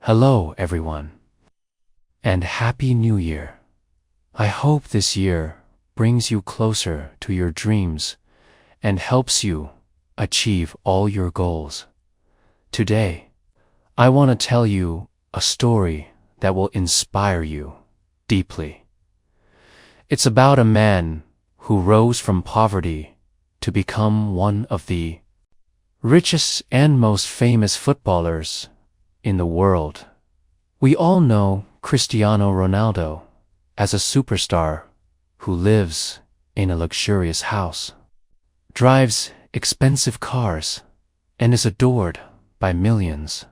Hello, everyone, and Happy New Year. I hope this year brings you closer to your dreams and helps you achieve all your goals. Today, I want to tell you a story that will inspire you deeply. It's about a man who rose from poverty to become one of the richest and most famous footballers in the world. We all know Cristiano Ronaldo as a superstar who lives in a luxurious house, drives expensive cars, and is adored by millions.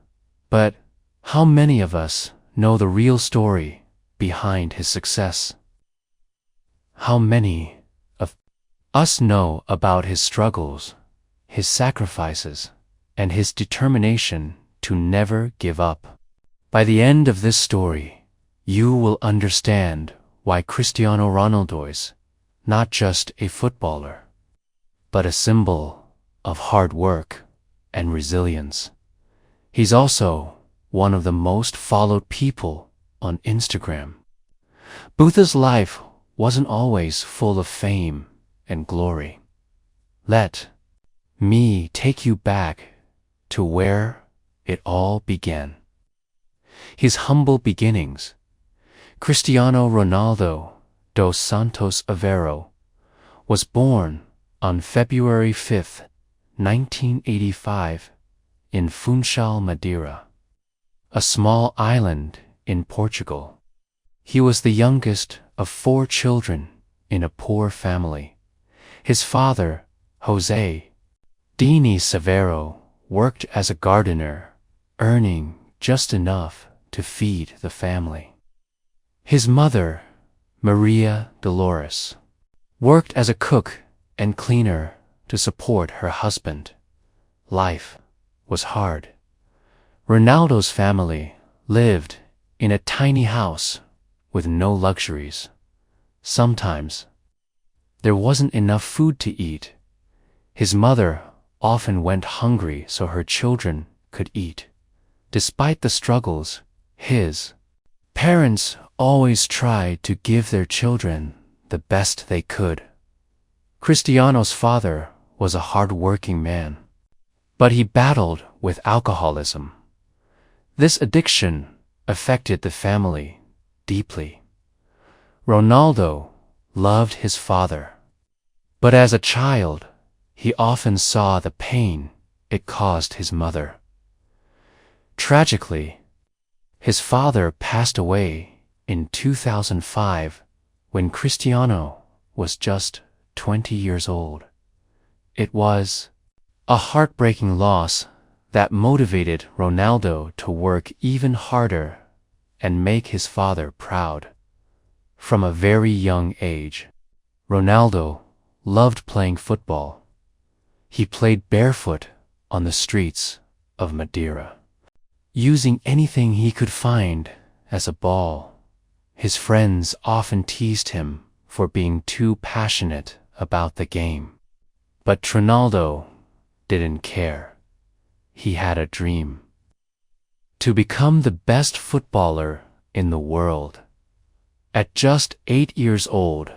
But how many of us know the real story behind his success? How many of us know about his struggles, his sacrifices, and his determination to never give up? By the end of this story, you will understand why Cristiano Ronaldo is not just a footballer, but a symbol of hard work and resilience. He's also one of the most followed people on Instagram. Booth's life wasn't always full of fame and glory. Let me take you back to where it all began. His humble beginnings. Cristiano Ronaldo dos Santos Aveiro was born on February 5, 1985, in Funchal, Madeira, a small island in Portugal. He was the youngest of 4 children in a poor family. His father, José Dini Severo, worked as a gardener, earning just enough to feed the family. His mother, Maria Dolores, worked as a cook and cleaner to support her husband. Life was hard. Ronaldo's family lived in a tiny house with no luxuries. Sometimes there wasn't enough food to eat. His mother often went hungry so her children could eat. Despite the struggles, his parents always tried to give their children the best they could. Cristiano's father was a hard-working man, but he battled with alcoholism. This addiction affected the family deeply. Ronaldo loved his father, but as a child, he often saw the pain it caused his mother. Tragically, his father passed away in 2005 when Cristiano was just 20 years old. It was a heartbreaking loss that motivated Ronaldo to work even harder and make his father proud. From a very young age, Ronaldo loved playing football. He played barefoot on the streets of Madeira, using anything he could find as a ball. His friends often teased him for being too passionate about the game. But Ronaldo didn't care. He had a dream: to become the best footballer in the world. At just 8 years old,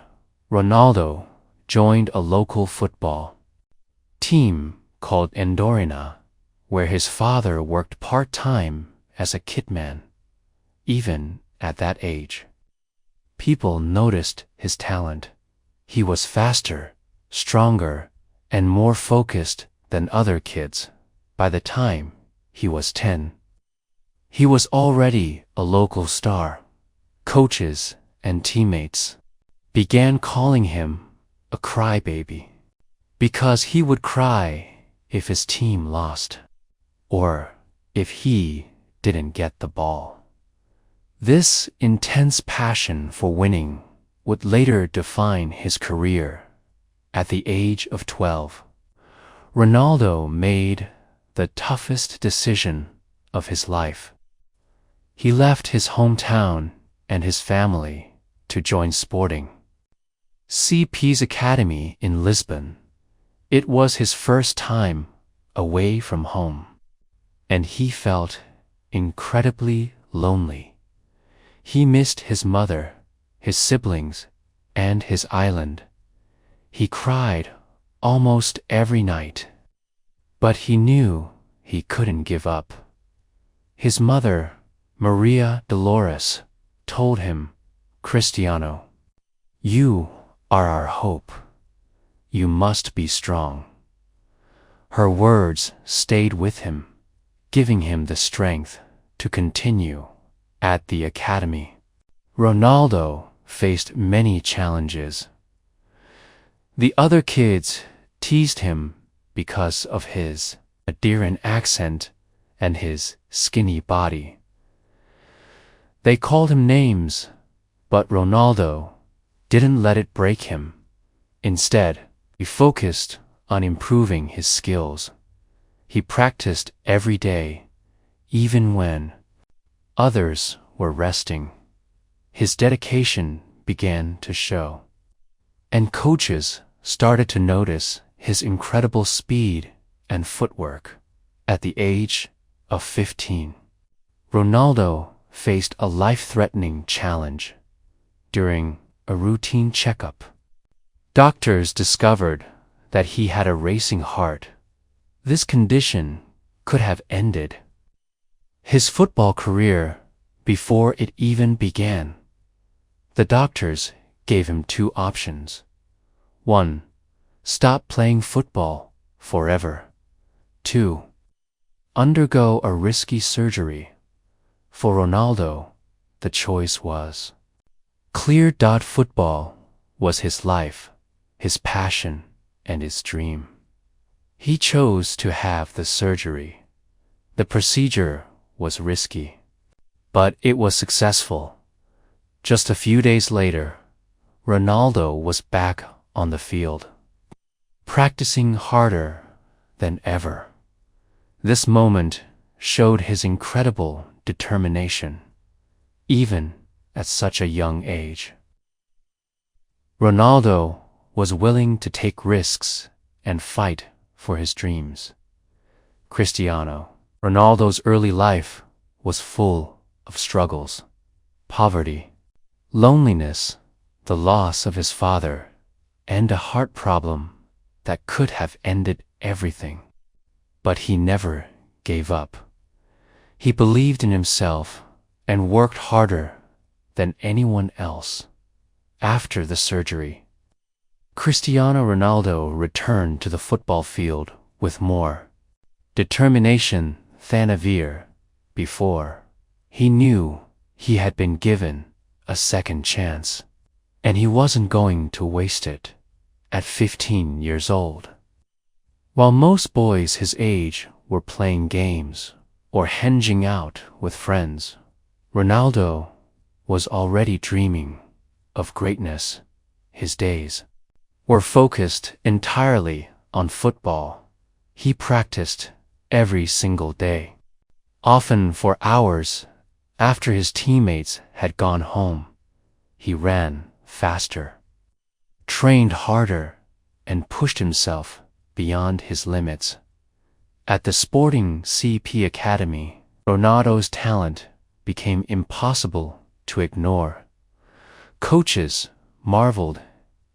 Ronaldo joined a local football team called Andorina, where his father worked part-time as a kitman. Even at that age, people noticed his talent. He was faster, stronger, and more focused than other kids. By the time he was 10, he was already a local star. Coaches and teammates began calling him a crybaby because he would cry if his team lost or if he didn't get the ball. This intense passion for winning would later define his career. At the age of 12, Ronaldo made the toughest decision of his life. He left his hometown and his family to join Sporting CP's academy in Lisbon. It was his first time away from home, and he felt incredibly lonely. He missed his mother, his siblings, and his island. He cried almost every night. But he knew he couldn't give up. His mother, Maria Dolores, told him, "Cristiano, you are our hope. You must be strong." Her words stayed with him, giving him the strength to continue at the academy. Ronaldo faced many challenges. The other kids teased him because of his Madeiran accent and his skinny body. They called him names, but Ronaldo didn't let it break him. Instead, he focused on improving his skills. He practiced every day, even when others were resting. His dedication began to show, and coaches started to notice his incredible speed and footwork. At the age of 15, Ronaldo faced a life-threatening challenge. During a routine checkup, doctors discovered that he had a racing heart. This condition could have ended his football career before it even began. The doctors gave him two options. 1. Stop playing football forever. 2. Undergo a risky surgery. For Ronaldo, the choice was clear. Football was his life, his passion, and his dream. He chose to have the surgery. The procedure was risky, but it was successful. Just a few days later, Ronaldo was back on the field, practicing harder than ever. This moment showed his incredible determination, even at such a young age. Ronaldo was willing to take risks and fight for his dreams. Cristiano Ronaldo's early life was full of struggles, poverty, loneliness, the loss of his father, and a heart problem that could have ended everything. But he never gave up. He believed in himself and worked harder than anyone else. After the surgery, Cristiano Ronaldo returned to the football field with more determination than ever before. He knew he had been given a second chance, and he wasn't going to waste it. At 15 years old, while most boys his age were playing games or hanging out with friends, Ronaldo was already dreaming of greatness. His days were focused entirely on football. He practiced every single day, often for hours after his teammates had gone home. He ran faster, trained harder, and pushed himself beyond his limits. At the Sporting CP Academy, Ronaldo's talent became impossible to ignore. Coaches marveled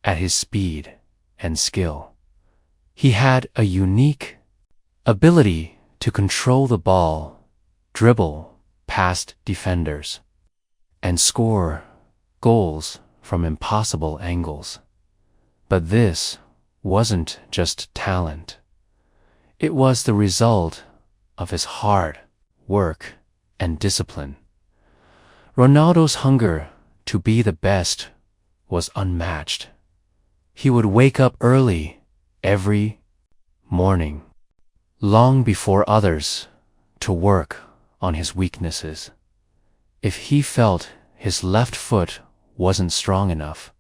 at his speed and skill. He had a unique ability to control the ball, dribble past defenders, and score goals from impossible angles. But this wasn't just talent. It was the result of his hard work and discipline. Ronaldo's hunger to be the best was unmatched. He would wake up early every morning, long before others, to work on his weaknesses. If he felt his left foot wasn't strong enough,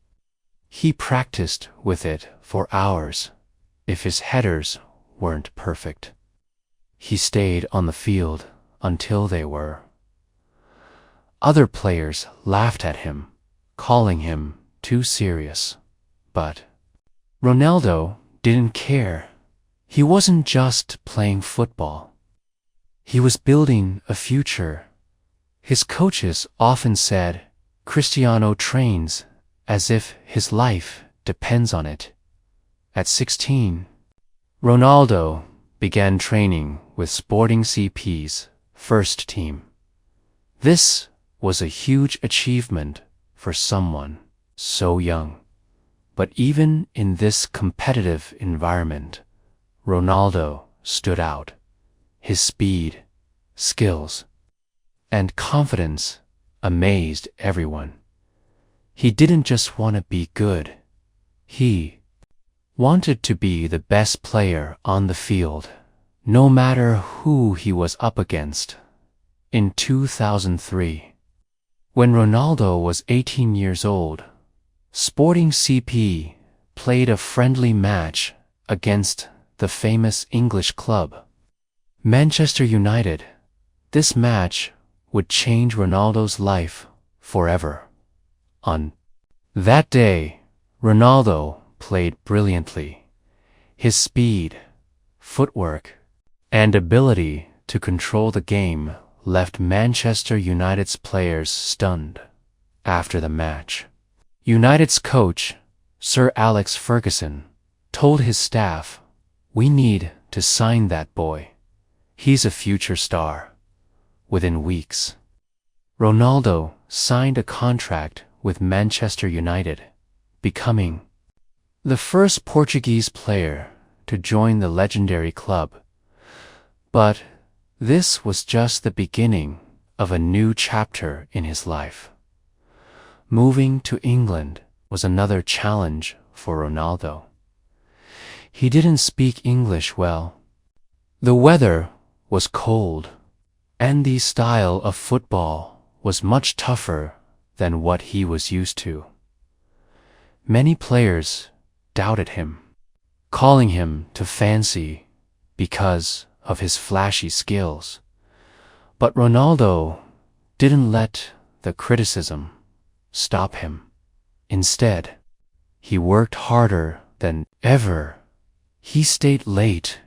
he practiced with it for hours. If his headers weren't perfect, he stayed on the field until they were. Other players laughed at him, calling him too serious. But Ronaldo didn't care. He wasn't just playing football. He was building a future. His coaches often said, "Cristiano trains as if his life depends on it." At 16, Ronaldo began training with Sporting CP's first team. This was a huge achievement for someone so young. But even in this competitive environment, Ronaldo stood out. His speed, skills, and confidence amazed everyone. He didn't just want to be good. He wanted to be the best player on the field, no matter who he was up against. In 2003, when Ronaldo was 18 years old, Sporting CP played a friendly match against the famous English club, Manchester United. This match would change Ronaldo's life forever. On that day, Ronaldo played brilliantly. His speed, footwork, and ability to control the game left Manchester United's players stunned. After the match, United's coach, Sir Alex Ferguson, told his staff, "We need to sign that boy. He's a future star." Within weeks, Ronaldo signed a contract with Manchester United, becoming the first Portuguese player to join the legendary club. But this was just the beginning of a new chapter in his life. Moving to England was another challenge for Ronaldo. He didn't speak English well. The weather was cold, and the style of football was much tougher than what he was used to. Many players doubted him, calling him too fancy because of his flashy skills. But Ronaldo didn't let the criticism stop him. Instead, he worked harder than ever. He stayed late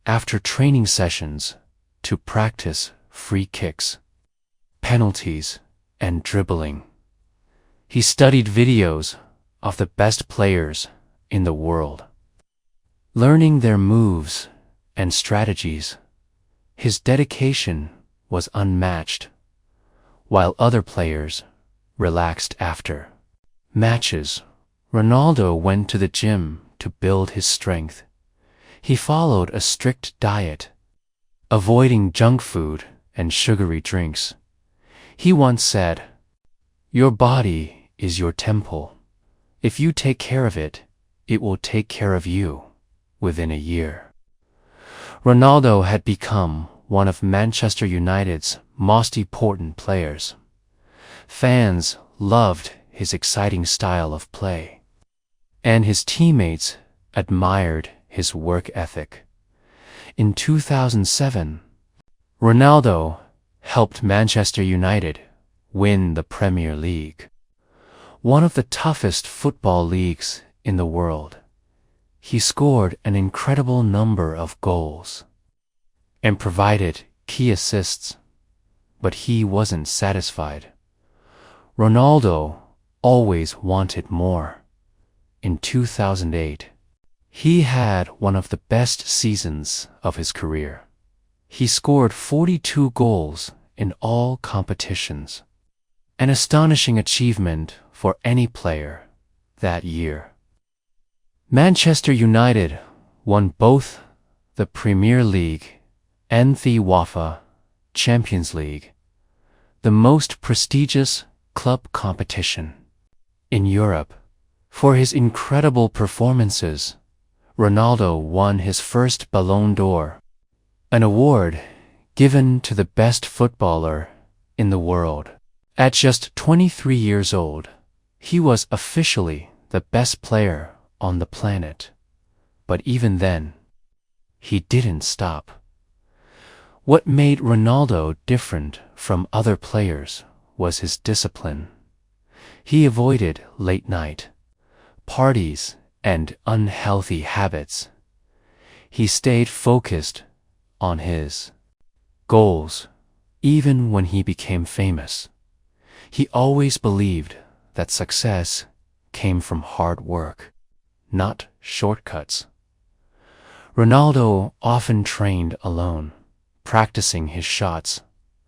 after training sessions to practice free kicks, penalties, and dribbling. He studied videos of the best players in the world, learning their moves and strategies. His dedication was unmatched, while other players relaxed after matches. Ronaldo went to the gym to build his strength. He followed a strict diet, avoiding junk food and sugary drinks. He once said, "Your body is your temple. If you take care of it, it will take care of you." Within a year, Ronaldo had become one of Manchester United's most important players. Fans loved his exciting style of play, and his teammates admired his work ethic. In 2007, Ronaldo helped Manchester United win the Premier League, one of the toughest football leagues in the world. He scored an incredible number of goals and provided key assists, but he wasn't satisfied. Ronaldo always wanted more. In 2008, he had one of the best seasons of his career. He scored 42 goals in all competitions, an astonishing achievement for any player that year. Manchester United won both the Premier League and the UEFA Champions League, the most prestigious club competition in Europe. For his incredible performances, Ronaldo won his first Ballon d'Or, an award given to the best footballer in the world. At just 23 years old, he was officially the best player on the planet. But even then, he didn't stop. What made Ronaldo different from other players was his discipline. He avoided late night parties and unhealthy habits. He stayed focused on his goals, even when he became famous. He always believed that success came from hard work, not shortcuts. Ronaldo often trained alone, practicing his shots,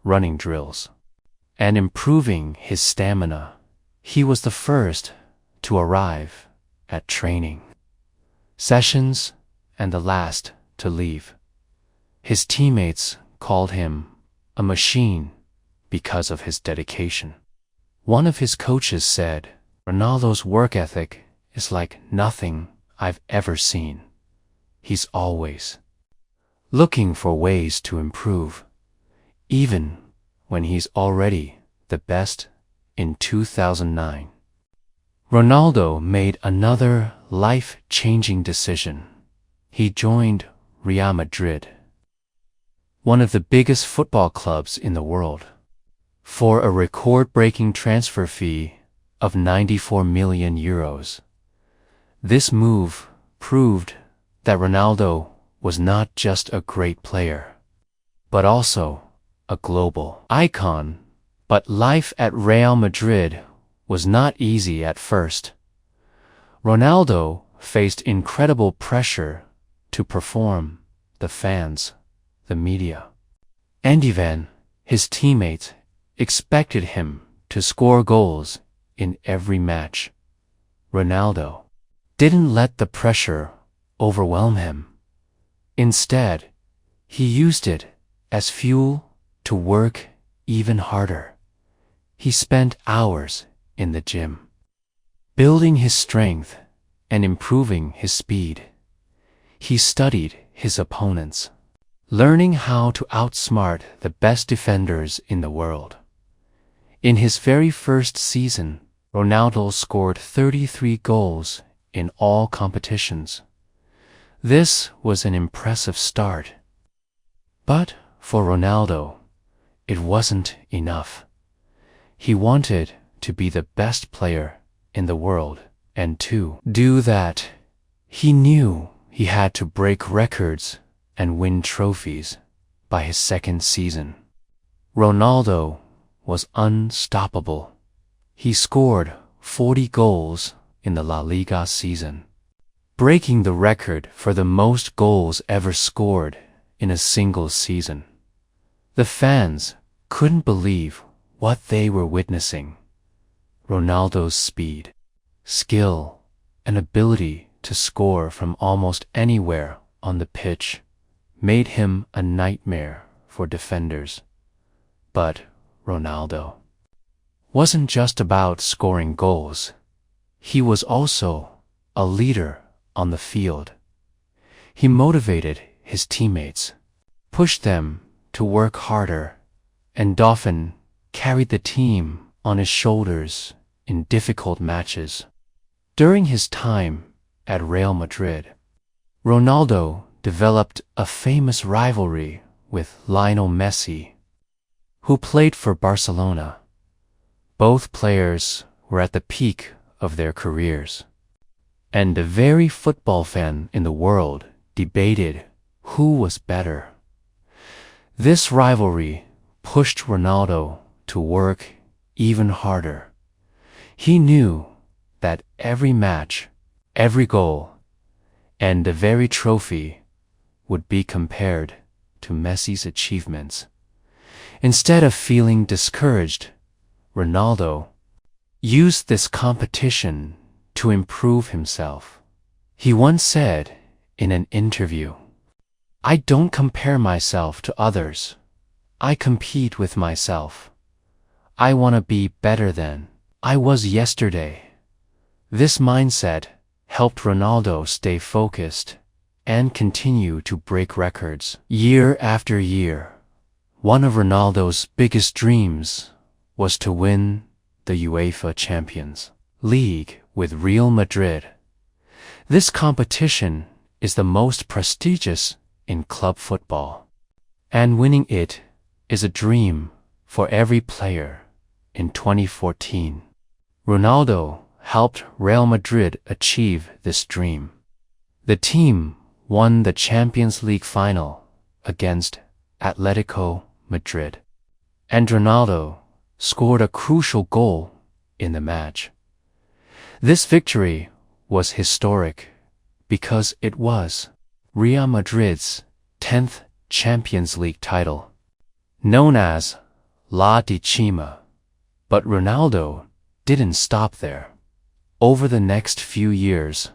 running drills, and improving his stamina. He was the first to arrive at training sessions and the last to leave. His teammates called him a machine because of his dedication. One of his coaches said, "Ronaldo's work ethic is like nothing I've ever seen. He's always looking for ways to improve, even when he's already the best." In 2009, Ronaldo made another life-changing decision. He joined Real Madrid, one of the biggest football clubs in the world, for a record-breaking transfer fee of 94 million euros. This move proved that Ronaldo was not just a great player, but also a global icon. But life at Real Madrid was not easy at first. Ronaldo faced incredible pressure to perform, the fans, the media, and even his teammates expected him to score goals in every match. Ronaldo didn't let the pressure overwhelm him. Instead, he used it as fuel to work even harder. He spent hours in the gym, building his strength and improving his speed. He studied his opponents, learning how to outsmart the best defenders in the world. In his very first season, Ronaldo scored 33 goals in all competitions. This was an impressive start. But for Ronaldo, it wasn't enough. He wanted to be the best player in the world, and to do that, he knew he had to break records and win trophies by his second season. Ronaldo was unstoppable. He scored 40 goals in the La Liga season, breaking the record for the most goals ever scored in a single season. The fans couldn't believe what they were witnessing. Ronaldo's speed, skill, and ability to score from almost anywhere on the pitch made him a nightmare for defenders. But Ronaldo wasn't just about scoring goals. He was also a leader on the field. He motivated his teammates, pushed them to work harder, and often carried the team on his shoulders in difficult matches. During his time at Real Madrid, Ronaldo developed a famous rivalry with Lionel Messi, who played for Barcelona. Both players were at the peak of their careers, and every football fan in the world debated who was better. This rivalry pushed Ronaldo to work even harder. He knew that every match, every goal, and every trophy would be compared to Messi's achievements. Instead of feeling discouraged, Ronaldo used this competition to improve himself. He once said in an interview, "I don't compare myself to others. I compete with myself. I want to be better than I was yesterday." This mindset helped Ronaldo stay focused and continue to break records year after year. One of Ronaldo's biggest dreams was to win the UEFA Champions League with Real Madrid. This competition is the most prestigious in club football, and winning it is a dream for every player. In 2014, Ronaldo helped Real Madrid achieve this dream. The team won the Champions League final against Atletico Madrid. And Ronaldo scored a crucial goal in the match. This victory was historic because it was Real Madrid's 10th Champions League title, known as La Decima. But Ronaldo didn't stop there. Over the next few years,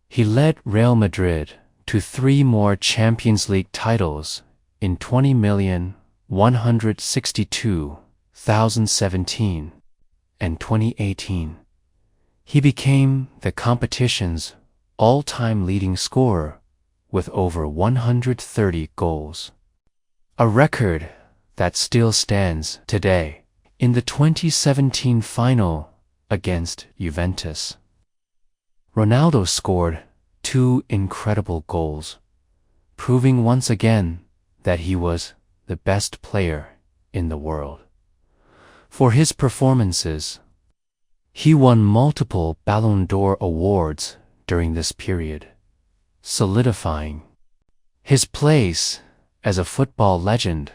he led Real Madrid to 3 more Champions League titles in 20,162,017 and 2018. He became the competition's all-time leading scorer with over 130 goals, a record that still stands today. In the 2017 final against Juventus, Ronaldo scored 2 incredible goals, proving once again that he was the best player in the world. For his performances, he won multiple Ballon d'Or awards during this period, solidifying his place as a football legend.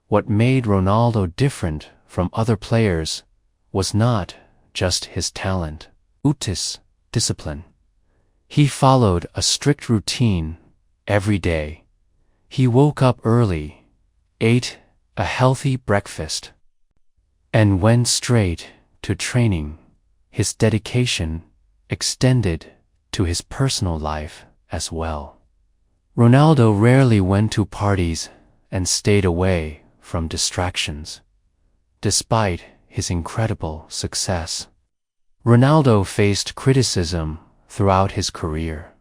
What made Ronaldo different from other players was not just his talent, but discipline. He followed a strict routine every day. He woke up early, ate a healthy breakfast, and went straight to training. His dedication extended to his personal life as well. Ronaldo rarely went to parties and stayed away from distractions. Despite his incredible success, Ronaldo faced criticism throughout his career.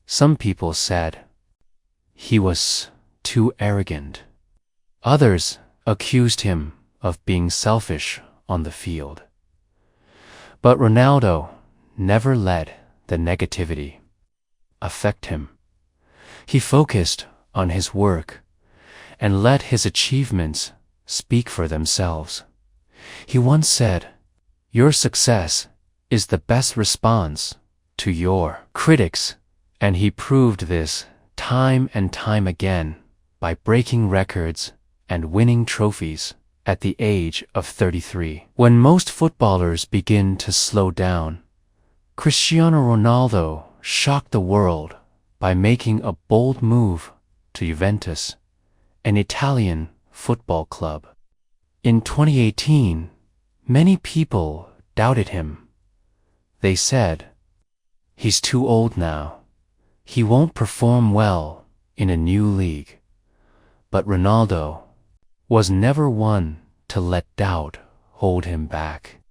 Some people said he was too arrogant. Others accused him of being selfish on the field. But Ronaldo never let the negativity affect him. He focused on his work and let his achievements speak for themselves. He once said, "Your success is the best response to your critics," and he proved this time and time again by breaking records and winning trophies at the age of 33. When most footballers begin to slow down, Cristiano Ronaldo shocked the world by making a bold move to Juventus, an Italian football club. In 2018, many people doubted him. They said, "He's too old now. He won't perform well in a new league." But Ronaldo was never one to let doubt hold him back.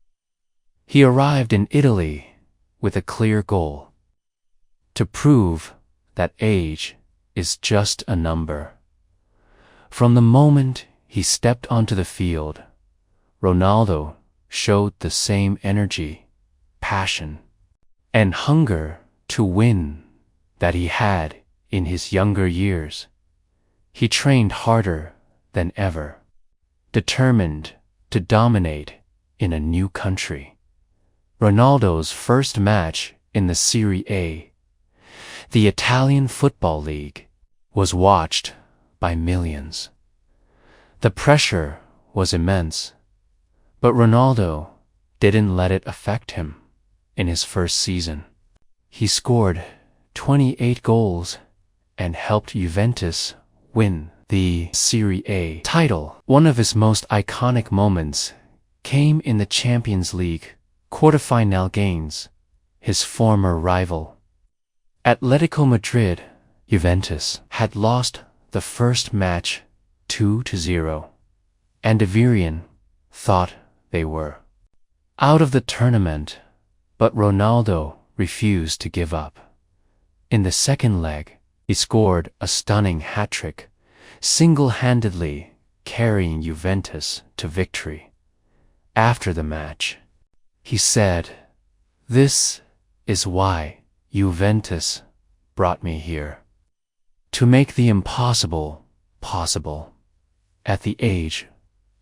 He arrived in Italy with a clear goal: to prove that age is just a number. From the moment he stepped onto the field, Ronaldo showed the same energy, passion, and hunger to win that he had in his younger years. He trained harder than ever, determined to dominate in a new country. Ronaldo's first match in the Serie A, the Italian Football League, was watched by millions. The pressure was immense, but Ronaldo didn't let it affect him. In his first season, he scored 28 goals and helped Juventus win the Serie A title. One of his most iconic moments came in the Champions League quarterfinal against his former rival, Atletico Madrid. Juventus had lost the first match 2-0, and Ivorian thought they were out of the tournament, but Ronaldo refused to give up. In the second leg, he scored a stunning hat-trick, single-handedly carrying Juventus to victory. After the match, he said, "This is why Juventus brought me here. To make the impossible possible." At the age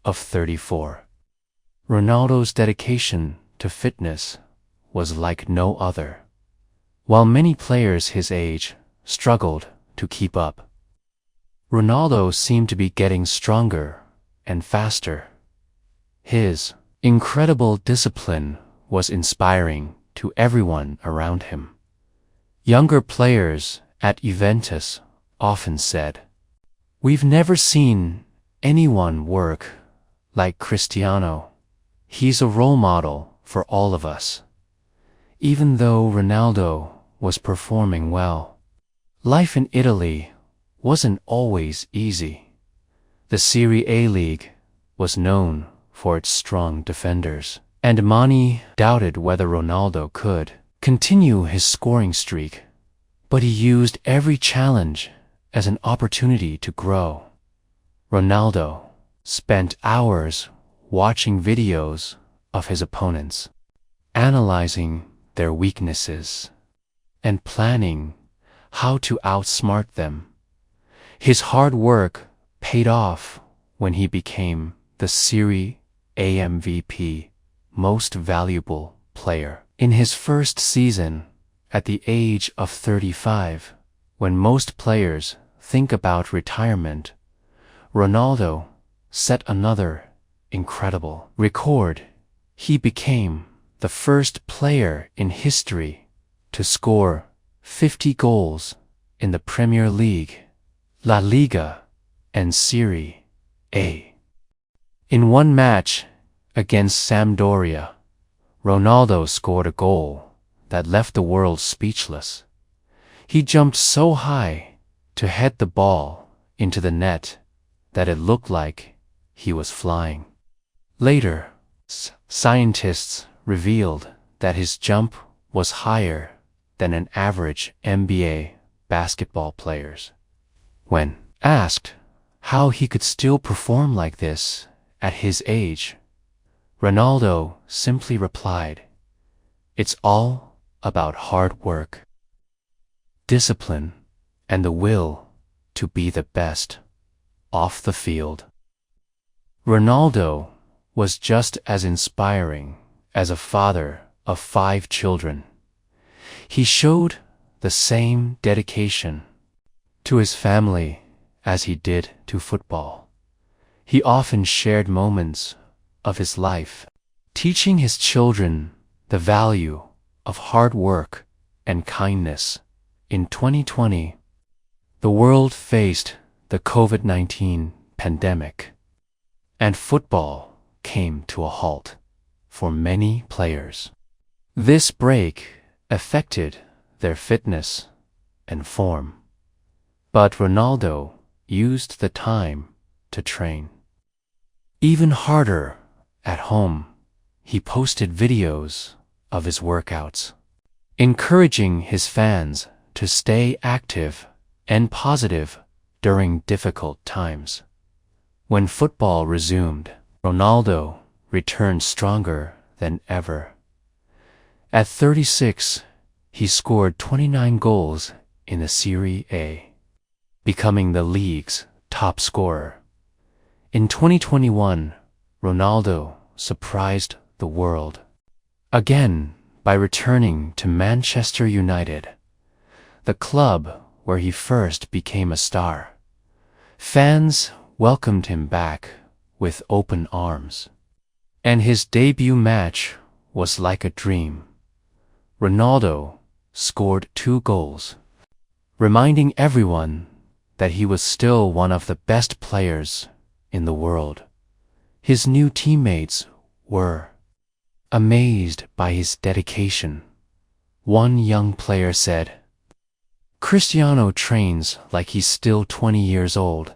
of 34, Ronaldo's dedication to fitness was like no other. While many players his age struggled to keep up, Ronaldo seemed to be getting stronger and faster. His incredible discipline was inspiring to everyone around him. Younger players at Juventus often said, "We've never seen anyone work like Cristiano. He's a role model for all of us." Even though Ronaldo was performing well, life in Italy wasn't always easy. The Serie A league was known for its strong defenders, and many doubted whether Ronaldo could continue his scoring streak. But he used every challenge as an opportunity to grow. Ronaldo spent hours watching videos of his opponents, analyzing their weaknesses, and planning how to outsmart them. His hard work paid off when he became the Serie A MVP, most valuable player. In his first season, at the age of 35, when most players think about retirement, Ronaldo set another incredible record. He became the first player in history to score 50 goals in the Premier League, La Liga, and Serie A. In one match against Sampdoria, Ronaldo scored a goal that left the world speechless. He jumped so high to head the ball into the net that it looked like he was flying. Later, scientists revealed that his jump was higher than an average NBA basketball player's. When asked how he could still perform like this at his age, Ronaldo simply replied, "It's all about hard work, discipline, and the will to be the best off the field." Ronaldo was just as inspiring as a father of 5 children. He showed the same dedication to his family as he did to football. He often shared moments of his life, teaching his children the value of hard work and kindness. In 2020, the world faced the COVID-19 pandemic, and football came to a halt for many players. This break affected their fitness and form, but Ronaldo used the time to train even harder at home. He posted videos of his workouts, encouraging his fans to stay active and positive during difficult times. When football resumed, Ronaldo returned stronger than ever. At 36, he scored 29 goals in the Serie A, becoming the league's top scorer. In 2021, Ronaldo surprised the world again by returning to Manchester United, the club where he first became a star. Fans welcomed him back with open arms, and his debut match was like a dream. Ronaldo scored 2 goals, reminding everyone that he was still one of the best players in the world. His new teammates were amazed by his dedication. One young player said, "Cristiano trains like he's still 20 years old.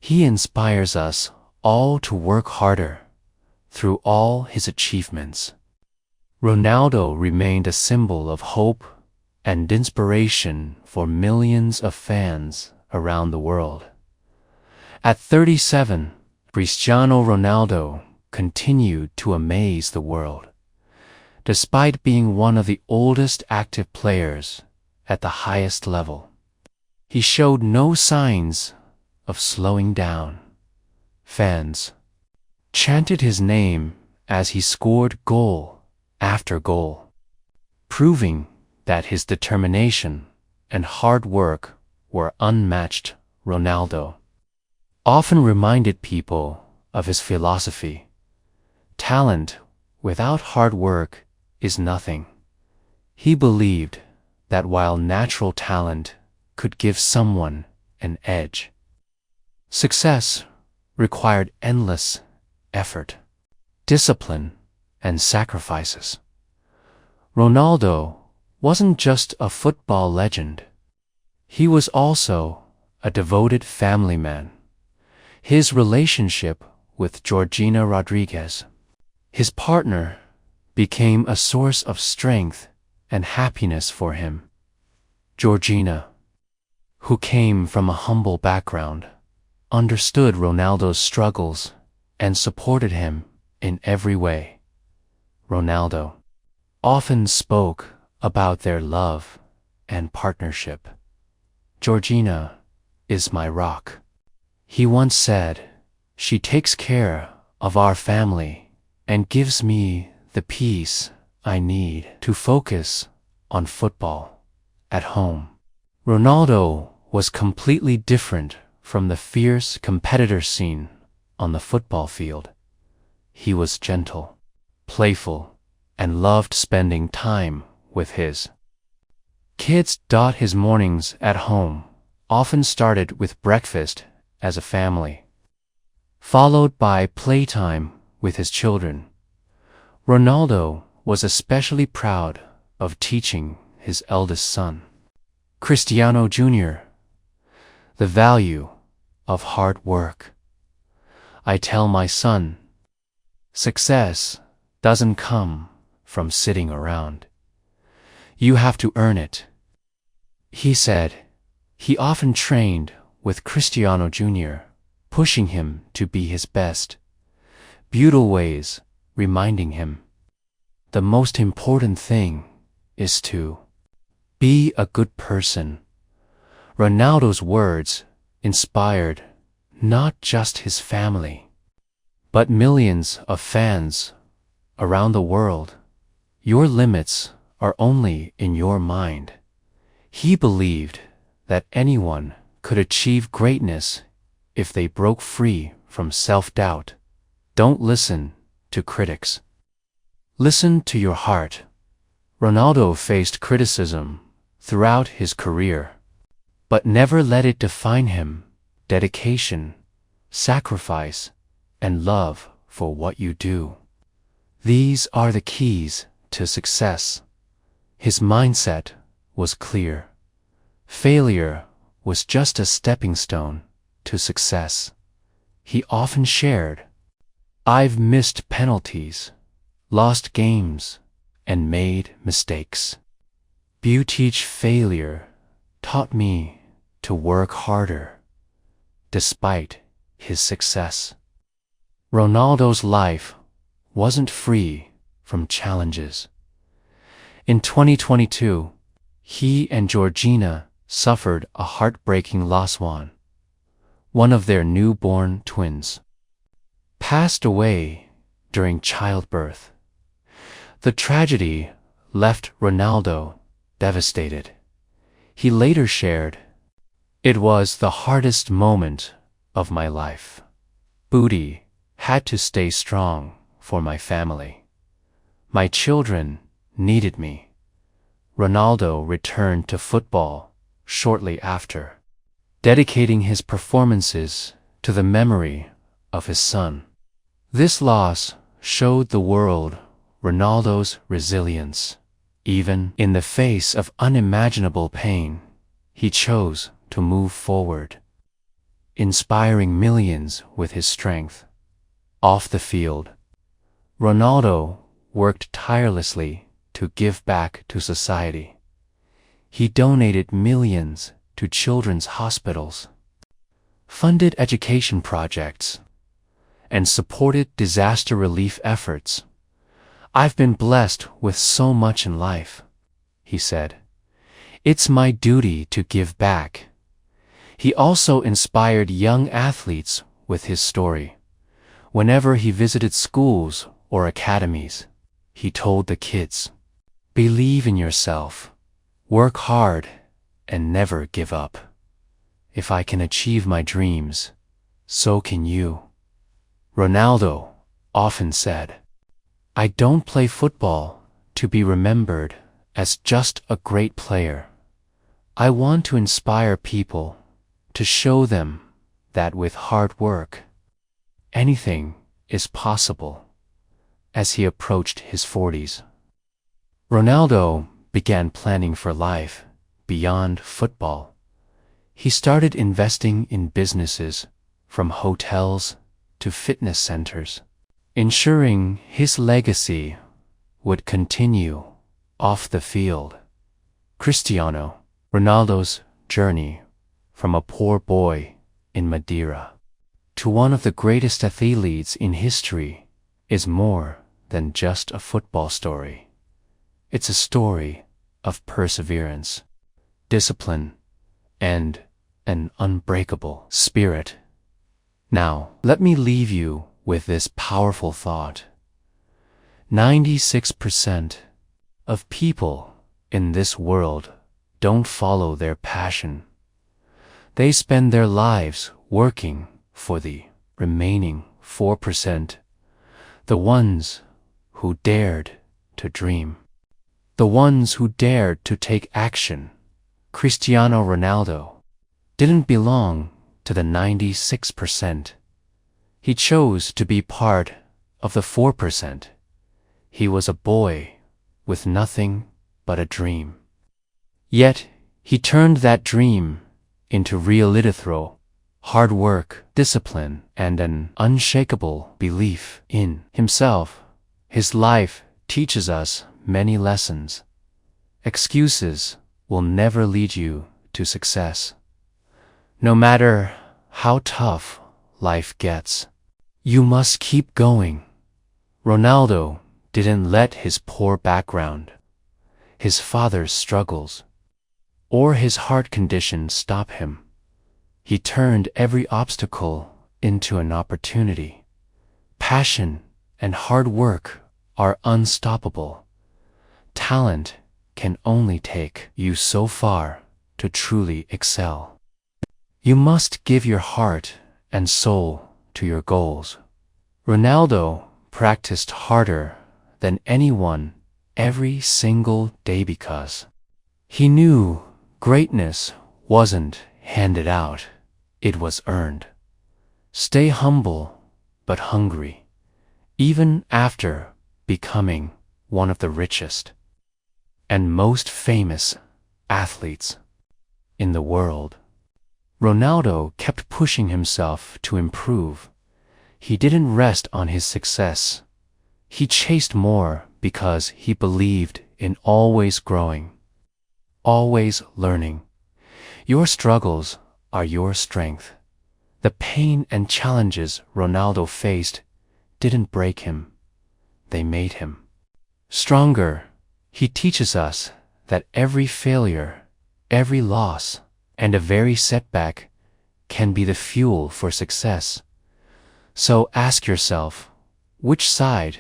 He inspires us all to work harder through all his achievements." Ronaldo remained a symbol of hope and inspiration for millions of fans around the world. At 37, Cristiano Ronaldo continued to amaze the world. Despite being one of the oldest active players at the highest level, he showed no signs of slowing down. Fans chanted his name as he scored goal after goal, proving that his determination and hard work were unmatched. Ronaldo often reminded people of his philosophy. Talent without hard work is nothing. He believed that while natural talent could give someone an edge, success required endless effort, discipline, and sacrifices. Ronaldo wasn't just a football legend. He was also a devoted family man. His relationship with Georgina Rodriguez, his partner, became a source of strength and happiness for him. Georgina, who came from a humble background, understood Ronaldo's struggles and supported him in every way. Ronaldo often spoke about their love and partnership. "Georgina is my rock," he once said. "She takes care of our family and gives me the peace I need to focus on football at home." Ronaldo was completely different from the fierce competitor scene on the football field. He was gentle, playful, and loved spending time with his kids. His mornings at home often started with breakfast as a family, followed by playtime with his children. Ronaldo was especially proud of teaching his eldest son, Cristiano Jr., the value of hard work. "I tell my son, success doesn't come from sitting around. You have to earn it," he said. He often trained with Cristiano Jr., pushing him to be his best, brutal ways, reminding him, "The most important thing is to be a good person." Ronaldo's words inspired not just his family, but millions of fans around the world. Your limits are only in your mind. He believed that anyone could achieve greatness if they broke free from self-doubt. Don't listen to critics. Listen to your heart. Ronaldo faced criticism throughout his career, but never let it define him. Dedication, sacrifice, and love for what you do. These are the keys to success. His mindset was clear. Failure was just a stepping stone to success. He often shared, "I've missed penalties, lost games, and made mistakes. Each failure taught me to work harder." Despite his success, Ronaldo's life wasn't free from challenges. In 2022, he and Georgina suffered a heartbreaking loss. One of their newborn twins passed away during childbirth. The tragedy left Ronaldo devastated. He later shared, "It was the hardest moment of my life. Booty had to stay strong for my family. My children needed me." Ronaldo returned to football shortly after, dedicating his performances to the memory of his son. This loss showed the world Ronaldo's resilience. Even in the face of unimaginable pain, he chose to move forward, inspiring millions with his strength. Off the field, Ronaldo worked tirelessly to give back to society. He donated millions to children's hospitals, funded education projects, and supported disaster relief efforts. "I've been blessed with so much in life," he said. "It's my duty to give back." He also inspired young athletes with his story. Whenever he visited schools or academies, he told the kids, "Believe in yourself, work hard, and never give up. If I can achieve my dreams, so can you." Ronaldo often said, "I don't play football to be remembered as just a great player. I want to inspire people, to show them that with hard work, anything is possible." As he approached his 40s, Ronaldo began planning for life beyond football. He started investing in businesses, from hotels to fitness centers, ensuring his legacy would continue off the field. Cristiano Ronaldo's journey from a poor boy in Madeira to one of the greatest athletes in history is more than just a football story. It's a story of perseverance, discipline, and an unbreakable spirit. Now, let me leave you with this powerful thought. 96% of people in this world don't follow their passion. They spend their lives working for the remaining 4%, the ones who dared to dream, the ones who dared to take action. Cristiano Ronaldo didn't belong to the 96%. He chose to be part of the 4%. He was a boy with nothing but a dream. Yet he turned that dream into reality through hard work, discipline, and an unshakable belief in himself. His life teaches us many lessons. Excuses will never lead you to success. No matter how tough life gets, you must keep going. Ronaldo didn't let his poor background, his father's struggles, or his heart condition stop him. He turned every obstacle into an opportunity. Passion and hard work are unstoppable. Talent can only take you so far to truly excel. You must give your heart and soul to your goals. Ronaldo practiced harder than anyone every single day because he knew greatness wasn't handed out, it was earned. Stay humble but hungry, even after becoming one of the richest and most famous athletes in the world. Ronaldo kept pushing himself to improve. He didn't rest on his success. He chased more because he believed in always growing, always learning. Your struggles are your strength. The pain and challenges Ronaldo faced didn't break him. They made him stronger. He teaches us that every failure, every loss, and a very setback can be the fuel for success. So ask yourself, which side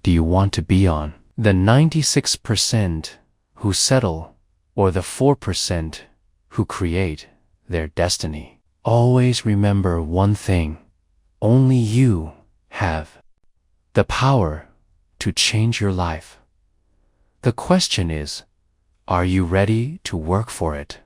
do you want to be on? The 96% who settle or the 4% who create their destiny? Always remember one thing: only you have the power to change your life. The question is, are you ready to work for it?